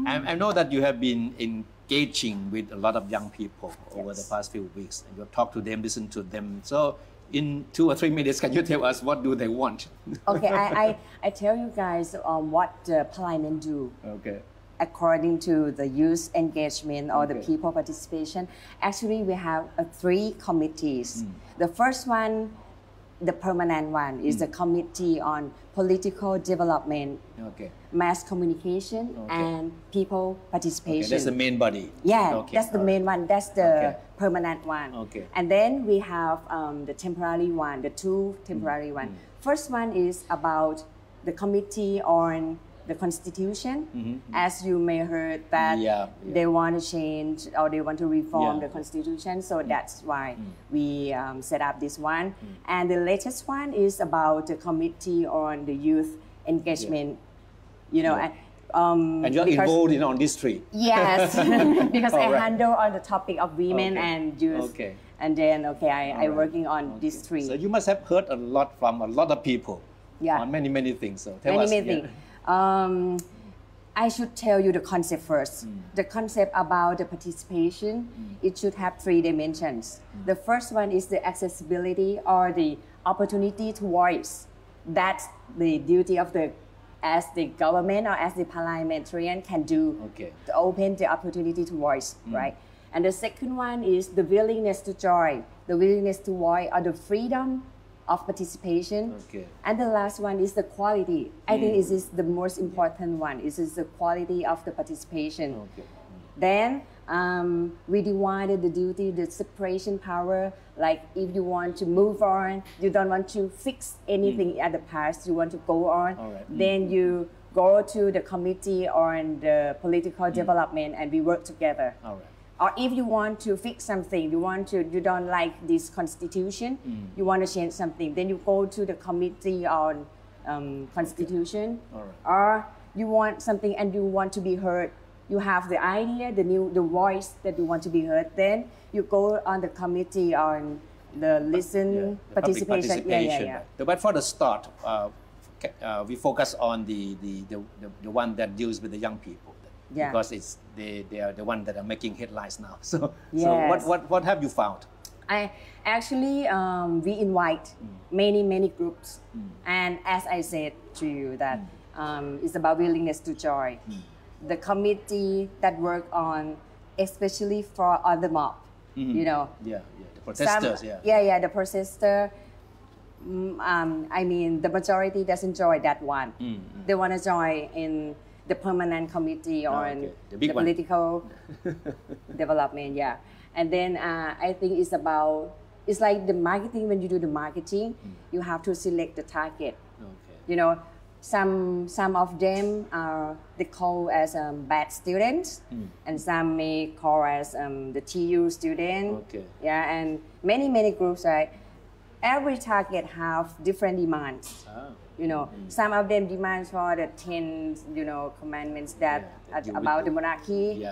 I know that you have been engaging with a lot of young people over the past few weeks. And you talk to them, listen to them. So in 2 or 3 minutes, can you tell us what do they want? Okay, I tell you guys what the parliament do. Okay. According to the youth engagement or the people participation. Actually, we have 3 committees. The first one, the permanent one, is the Committee on Political Development, Mass Communication, and People Participation. Okay, that's the main body. Yeah, that's the main one. That's the permanent one. Okay. And then we have the temporary one, the 2 temporary one. First one is about the Committee on the Constitution. As you may heard that they want to change or they want to reform the Constitution, so that's why we set up this one. And the latest one is about the Committee on the Youth Engagement. You know, and you're involved on these 3. Yes, because I handle on the topic of women and youth. And then I'm working on these 3. So you must have heard a lot from a lot of people on many things. So tell us. Things. I should tell you the concept first. The concept about the participation, it should have 3 dimensions. The first one is the accessibility or the opportunity to voice. That's the duty of as the government or as the parliamentarian can do to open the opportunity to voice, right? And the second one is the willingness to join, the willingness to voice or the freedom of participation. And the last one is the quality. I think this is the most important one. This is the quality of the participation. Then we divided the duty, the separation power. Like if you want to move on, you don't want to fix anything at the past, you want to go on, then you go to the Committee on the Political Development and we work together. Or if you want to fix something, you don't like this constitution, you want to change something, then you go to the Committee on Constitution. Or you want something and you want to be heard. You have the idea, the voice that you want to be heard. Then you go on the Committee on the participation. But for the start, we focus on the one that deals with the young people. Because they are the ones that are making headlines now. So what have you found? I actually we invite many groups, and as I said to you that it's about willingness to join. The committee that work on especially for other mob, you know. The protesters. The protester. I mean, the majority doesn't join that one. They want to join in the permanent committee on the political development, and then I think it's like the marketing. When you do the marketing, you have to select the target. You know, some of them are they call as bad students, and some may call as the TU student. And many groups, right? Every target have different demands. You know, some of them demand for the 10, commandments that about the monarchy.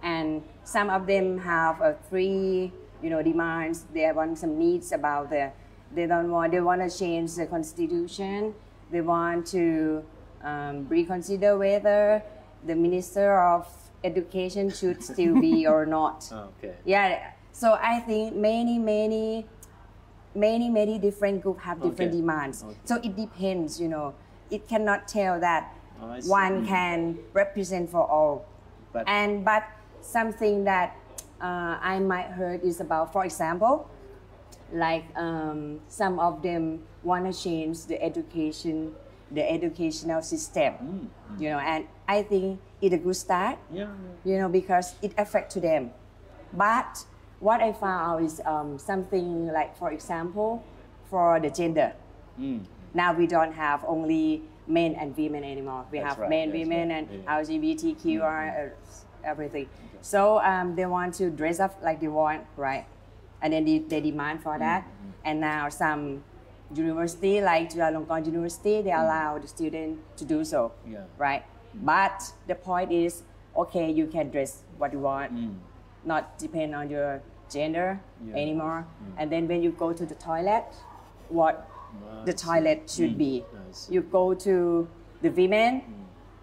And some of them have 3, demands. They want some needs about they want to change the constitution. They want to reconsider whether the Minister of Education should still be or not. So I think many different groups have different demands. So it depends, it cannot tell that one can represent for all. But something that I might heard is about, for example, like some of them want to change the educational system, and I think it's a good start, because it affects to them. But what I found out is something like, for example, for the gender. Now we don't have only men and women anymore. We have men, women, and LGBTQ, everything. So they want to dress up like they want, right? And then they demand for that. And now some university, like Chulalongkorn University, they allow the student to do so, right? But the point is, okay, you can dress what you want, not depend on your gender anymore. And then when you go to the toilet, what the toilet should be. You go to the women,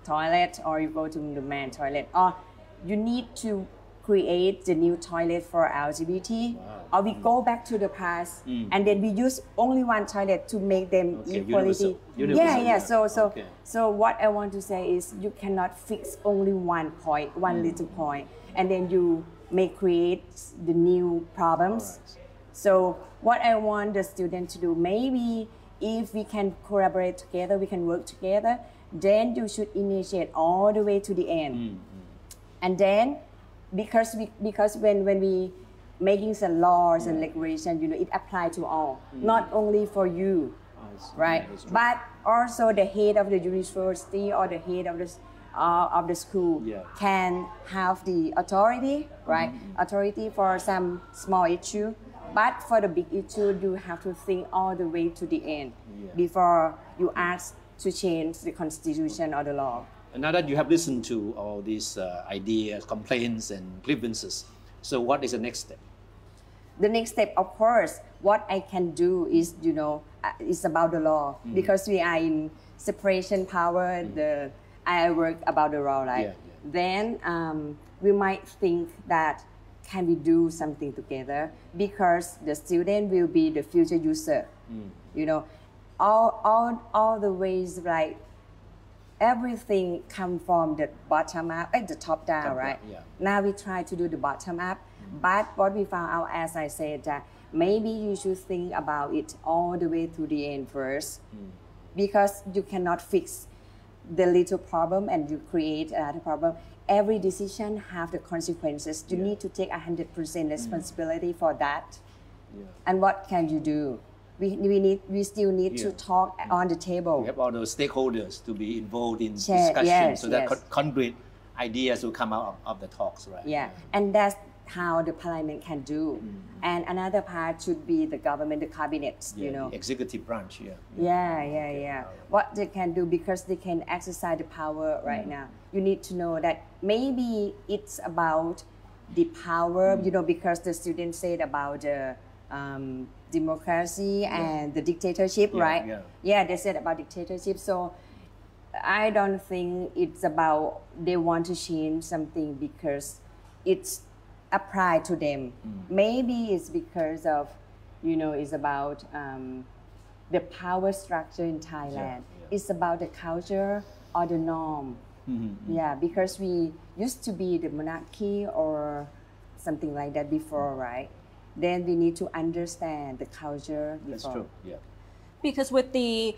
toilet, or you go to the man toilet, or you need to create the new toilet for LGBT, or we go back to the past and then we use only one toilet to make them equality. Universal. So what I want to say is you cannot fix only one point, one little point, and then you may create the new problems. So what I want the student to do, maybe if we can collaborate together, we can work together, then you should initiate all the way to the end. And then, because when we making some laws and regulation, it applies to all, not only for you, right? But also the head of the university or the head of the school can have the authority, right? Authority for some small issue. But for the big issue, you have to think all the way to the end before you ask to change the constitution or the law. And now that you have listened to all these ideas, complaints, and grievances, so what is the next step? The next step, of course, what I can do is, it's about the law, because we are in separation power. I work about the law, right? Then we might think that can we do something together, because the student will be the future user. All the ways, like everything come from the bottom up, the top down, right? Now we try to do the bottom up, but what we found out, as I said, that maybe you should think about it all the way to the end first, because you cannot fix the little problem and you create another problem. Every decision have the consequences. You need to take 100% responsibility for that. And what can you do? We still need to talk on the table. We have all those stakeholders to be involved in discussion, so that concrete ideas will come out of the talks, right? And that's how the parliament can do. And another part should be the government, the cabinets, the executive branch, What they can do, because they can exercise the power right now. You need to know that maybe it's about the power, because the students said about the democracy and the dictatorship, right? They said about dictatorship. So I don't think it's about they want to change something because it's applied to them. Maybe it's because of, it's about the power structure in Thailand. It's about the culture or the norm. Because we used to be the monarchy or something like that before, right? Then we need to understand the culture before. That's true, Because with the,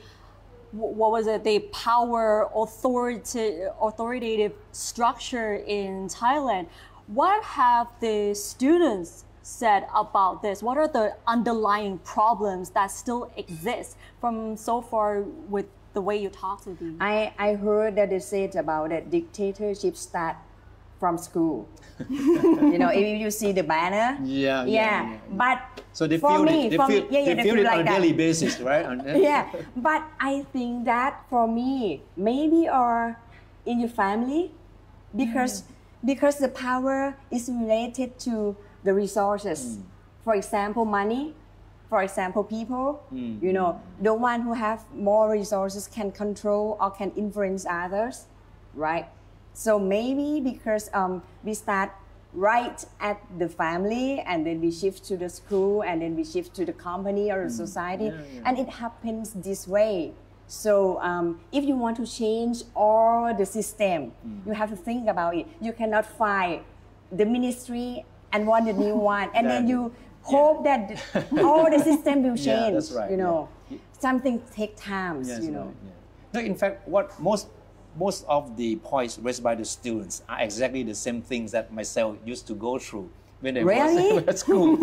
the power authoritative structure in Thailand, what have the students said about this? What are the underlying problems that still exist from so far with the way you talk to them? I heard that they said about that dictatorship start from school. If you see the banner. But so they feel it on a daily basis, right? But I think that for me, maybe or in your family, because the power is related to the resources. For example, money. For example, people. The one who have more resources can control or can influence others, right? So maybe because we start right at the family, and then we shift to the school, and then we shift to the company or the society, and it happens this way. So if you want to change all the system, you have to think about it. You cannot fire the ministry and want a new one, and then you hope that all the system will change. That's right. Something take time. No, in fact, what most of the points raised by the students are exactly the same things that myself used to go through when I was at school.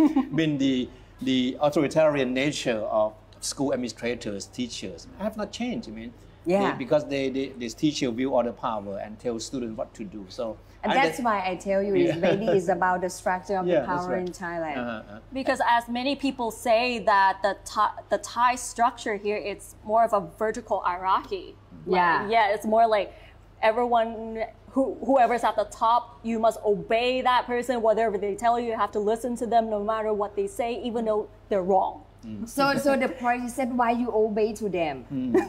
The authoritarian nature of school administrators, teachers have not changed. Because this teacher view all the power and tell students what to do. So and that's why I tell you, maybe it's about the structure of the power in Thailand. Because as many people say that the Thai structure here, it's more of a vertical hierarchy. It's more like everyone, whoever's at the top, you must obey that person. Whatever they tell you, you have to listen to them no matter what they say, even though they're wrong. So the party said, why you obey to them?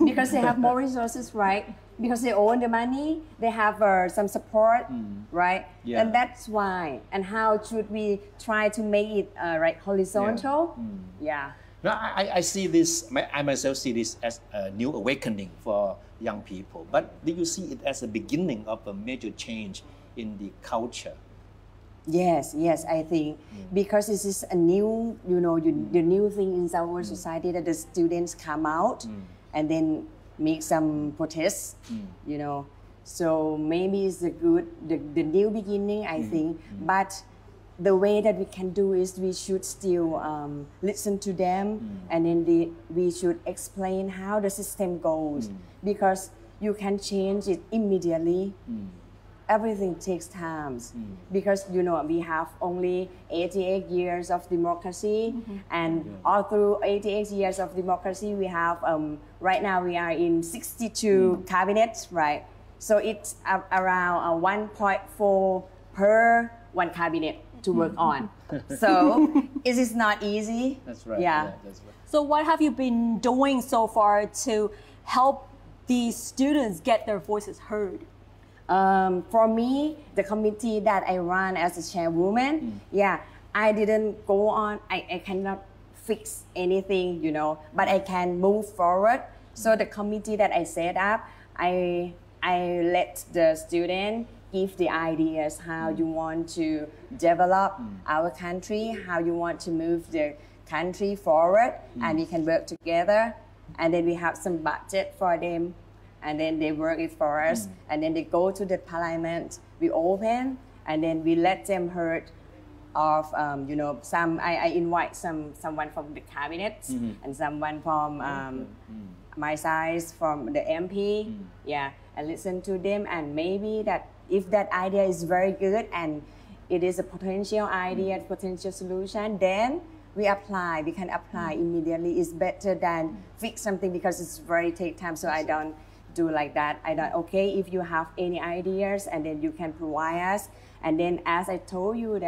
Because they have more resources, right? Because they own the money, they have some support, right? Yeah. And that's why. And how should we try to make it right, horizontal? Yeah. Now, I see this, I myself see this as a new awakening for young people. But do you see it as a beginning of a major change in the culture? Yes, I think because this is a new, the new thing in our society that the students come out and then make some protests, So maybe it's the new beginning, I think. But the way that we can do is we should still listen to them, and then we should explain how the system goes, because you can change it immediately. Everything takes time, because we have only 88 years of democracy, and all through 88 years of democracy we have right now we are in 62 cabinets, right? So it's around 1.4 per one cabinet to work on. So it is not easy. That's right. Yeah. That's right. So what have you been doing so far to help these students get their voices heard? For me, the committee that I run as a chairwoman, I didn't go on, I cannot fix anything, but I can move forward. So the committee that I set up, I let the student give the ideas how you want to develop our country, how you want to move the country forward, and we can work together. And then we have some budget for them, and then they work it for us, and then they go to the parliament, we open, and then we let them heard of, I invite someone from the cabinet, and someone from my side, from the MP, and listen to them, and maybe that if that idea is very good and it is a potential idea, potential solution, then we can apply immediately. It's better than fix something because it's very take time, so I don't do like that. Okay, if you have any ideas, and then you can provide us. And then as I told you,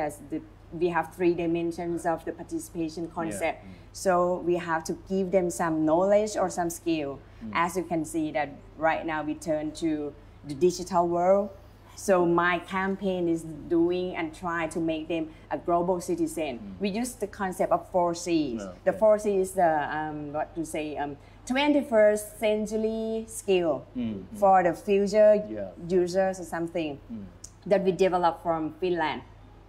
we have 3 dimensions of the participation concept. So we have to give them some knowledge or some skill. As you can see that right now we turn to the digital world. So my campaign is doing and try to make them a global citizen. We use the concept of 4Cs. The 4C is the 21st century skill for the future users or something that we developed from Finland,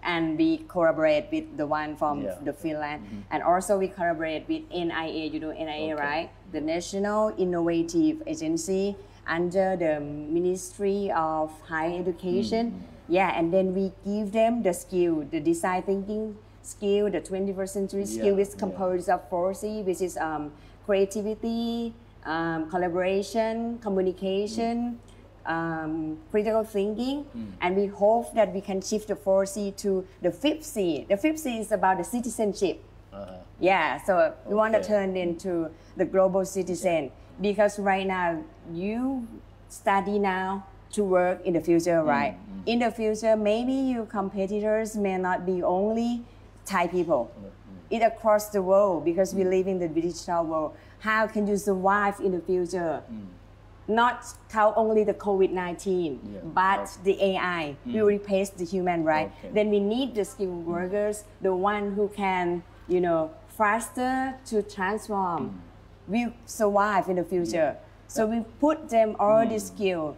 and we collaborate with the one from the Finland, and also we collaborate with NIA. You know NIA, right? The National Innovative Agency under the Ministry of Higher Education. And then we give them the skill, the design thinking skill, the 21st century skill, which is composed of 4C, which is creativity, collaboration, communication, critical thinking, and we hope that we can shift the 4C to the 5th C. The 5th C is about the citizenship. So we want to turn into the global citizen, because right now you study now to work in the future, right? In the future, maybe your competitors may not be only Thai people. It's across the world, because we live in the digital world. How can you survive in the future? Not count only the COVID-19, but the AI will replace the human, right? Then we need the skilled workers, the one who can, faster to transform, will survive in the future. So we put them all the skill.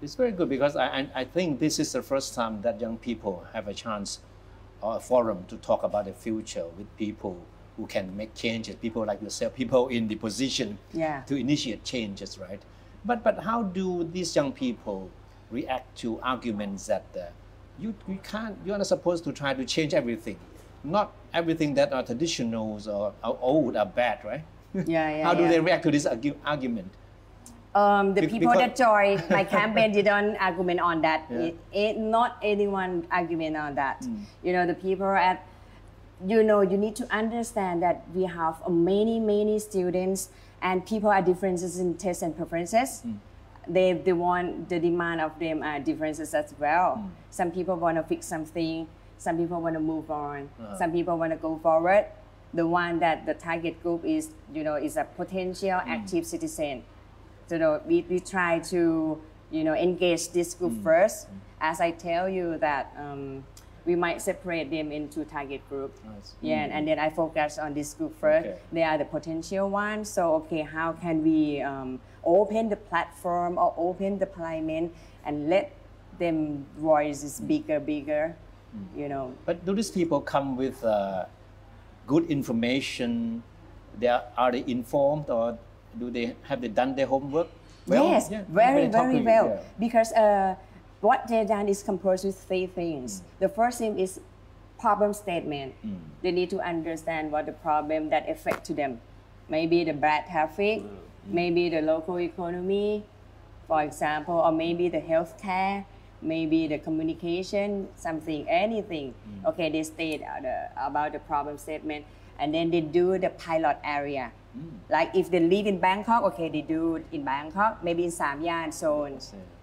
It's very good, because I think this is the first time that young people have a chance or a forum to talk about the future with people who can make changes, people like yourself, people in the position to initiate changes, right? But how do these young people react to arguments that you're not supposed to try to change everything? Not everything that are traditionals or are old are bad, right? How do they react to this argument? The people that joined my campaign didn't argument on that. Not anyone argument on that. The people at, you need to understand that we have many students, and people are differences in tastes and preferences. They want, the demand of them are differences as well. Some people want to fix something. Some people want to move on. Some people want to go forward. the one that the target group is, is a potential active citizen. So we try to, engage this group first. As I tell you that we might separate them into target group. Yeah, and then I focus on this group first. Okay. They are the potential ones. So, okay, how can we open the platform or open the parliament and let them voices bigger, But do these people come with good information? Are they informed, or have they done their homework? Well, yes, very well. Yeah. Because what they've done is composed with 3 things. The first thing is problem statement. They need to understand what the problem that affect to them. Maybe the bad traffic, maybe the local economy, for example, or maybe the healthcare, maybe the communication, anything. Okay, they state about the problem statement, and then they do the pilot area. Like if they live in Bangkok, okay, they do it in Bangkok, maybe in Samyan zone,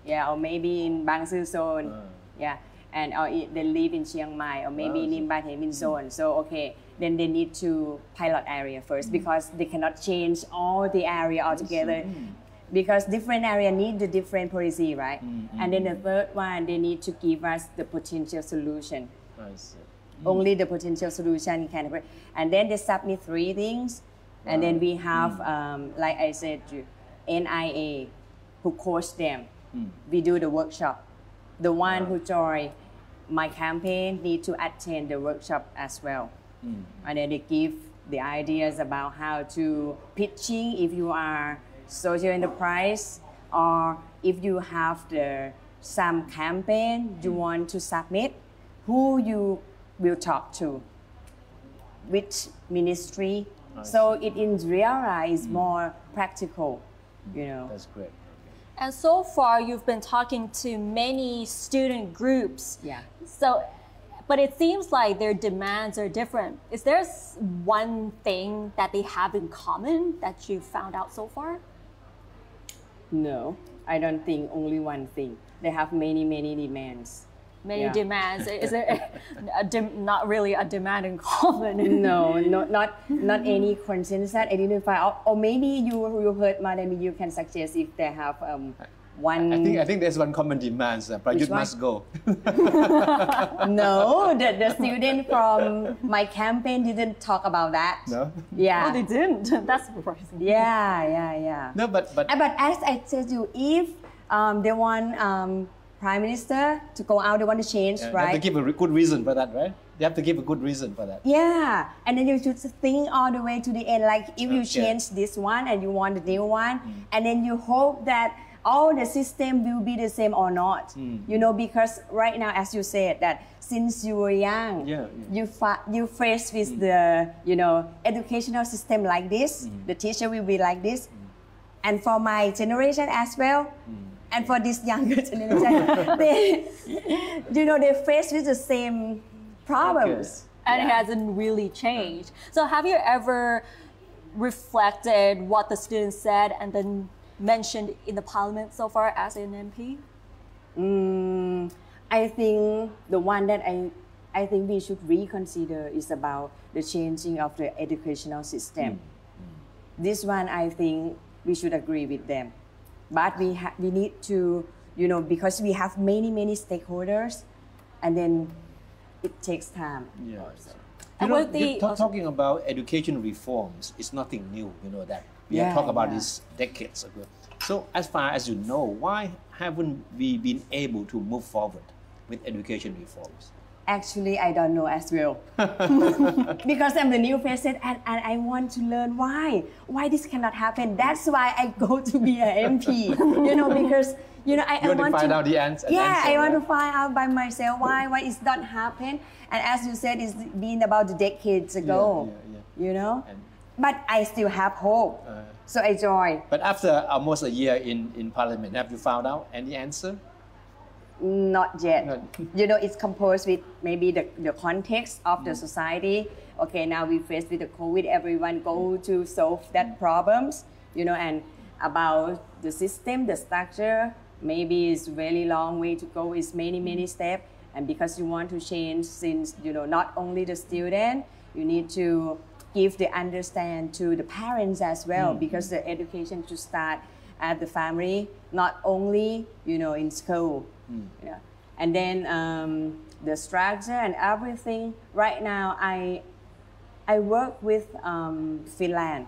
or maybe in Bang Sue zone, or they live in Chiang Mai, or maybe in Nim Ban He Min zone. So okay, then they need to pilot area first, because they cannot change all the area altogether, because different area need the different policy, right? And then the third one, they need to give us the potential solution. Only the potential solution can, and then they submit 3 things. And then we have, like I said, NIA, who coach them. We do the workshop. The one who join my campaign need to attend the workshop as well. And then they give the ideas about how to pitching if you are social enterprise, or if you have some campaign you want to submit, who you will talk to, which ministry. So it in real life is more practical, That's great. And so far, you've been talking to many student groups. Yeah. So, but it seems like their demands are different. Is there one thing that they have in common that you've found out so far? No, I don't think only one thing. They have many demands. Many demands. Is there not really a demand in common? No, not any consensus identified. Or maybe you heard, maybe you can suggest if they have one. I think there's one common demand. Prayut must go. No, the student from my campaign didn't talk about that. No. Yeah. Oh, they didn't. That's surprising. Yeah. No, but as I said to you, if they want Prime Minister to go out, they want to change, right? They have to give a good reason for that, right? They have to give a good reason for that. Yeah, and then you should think all the way to the end. Like if you change this one and you want the new one, and then you hope that all the system will be the same or not. Because right now, as you said, that since you were young, you faced with the educational system like this. The teacher will be like this, and for my generation as well. And for this younger generation, they face with the same problems. And it hasn't really changed. So have you ever reflected what the students said and then mentioned in the parliament so far as an MP? I think the one that I think we should reconsider is about the changing of the educational system. This one, I think we should agree with them. But we need to, because we have many stakeholders, and then it takes time. Yeah. Talking about education reforms is nothing new. That we have talked about this decades ago. So as far as you know, why haven't we been able to move forward with education reforms? Actually, I don't know as well. Because I'm the new person and I want to learn why this cannot happen. That's why I go to be an MP, because, I want to find out the answer. I want to find out by myself why it's not happen. And as you said, it's been about decades ago, But I still have hope. So I join. But after almost a year in Parliament, have you found out any answer? Not yet. It's composed with maybe the context of the society. Okay, now we faced with the COVID, everyone go to solve that problems, and about the system, the structure, maybe it's very long way to go, it's many steps. And because you want to change, since, not only the student, you need to give the understand to the parents as well, because the education should start at the family, not only in school. And then the structure and everything. Right now, I work with Finland.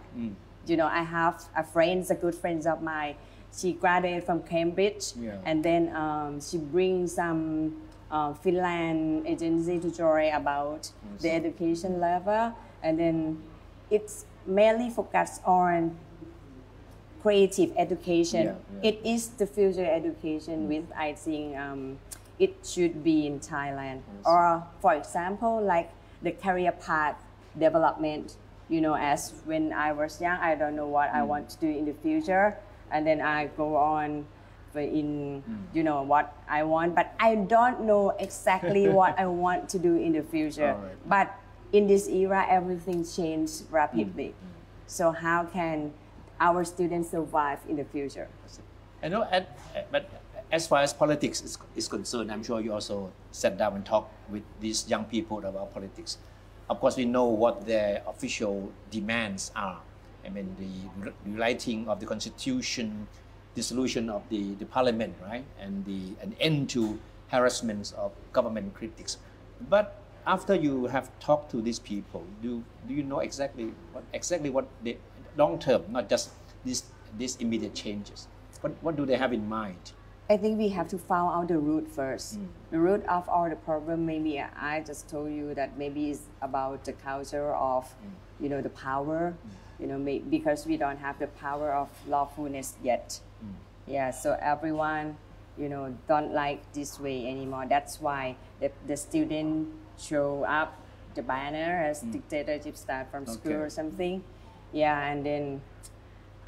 I have a good friend of mine. She graduated from Cambridge, and then she brings some Finland agency to join about the education level, and then it's mainly focused on creative education. It is the future education, which I think it should be in Thailand. Or for example, like the career path development. As when I was young, I don't know what I want to do in the future, and then I go on in what I want, but I don't know exactly what I want to do in the future. But in this era, everything changed rapidly. So how can our students survive in the future? I know, but as far as politics is concerned, I'm sure you also sat down and talked with these young people about politics. Of course, we know what their official demands are. I mean, the rewriting of the constitution, dissolution of the parliament, right, and an end to harassments of government critics. But after you have talked to these people, do you know exactly what the long term, not just these immediate changes? What do they have in mind? I think we have to find out the root first. The root of all the problem, maybe I just told you that maybe it's about the culture of, the power, because we don't have the power of lawfulness yet. Yeah, so everyone, don't like this way anymore. That's why the student show up the banner as dictatorship start from school or something. Yeah, and then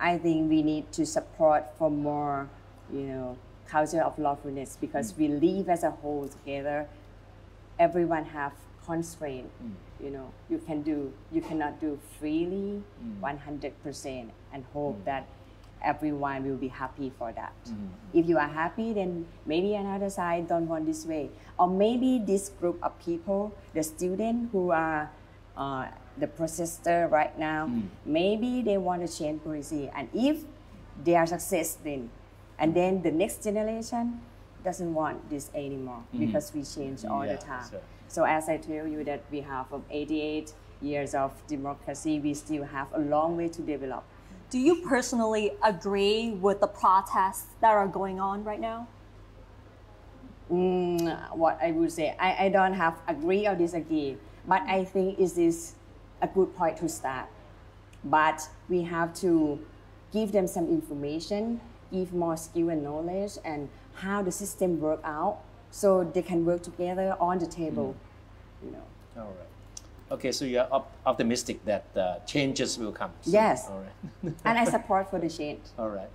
I think we need to support for more, culture of lawfulness, because we live as a whole together. Everyone have constraint. You cannot do freely 100% and hope that everyone will be happy for that. If you are happy, then maybe another side don't want this way, or maybe this group of people, the students who are the protester right now, maybe they want to change policy, and if they are successful, and then the next generation doesn't want this anymore, because we change all the time. So as I tell you that we have 88 years of democracy, we still have a long way to develop. Do you personally agree with the protests that are going on right now? What I would say, I don't have agree or disagree, but I think it is a good point to start. But we have to give them some information, give more skill and knowledge, and how the system work out, so they can work together on the table. All right. Okay, so you're optimistic that changes will come. Yes. All right. And I support for the change. All right.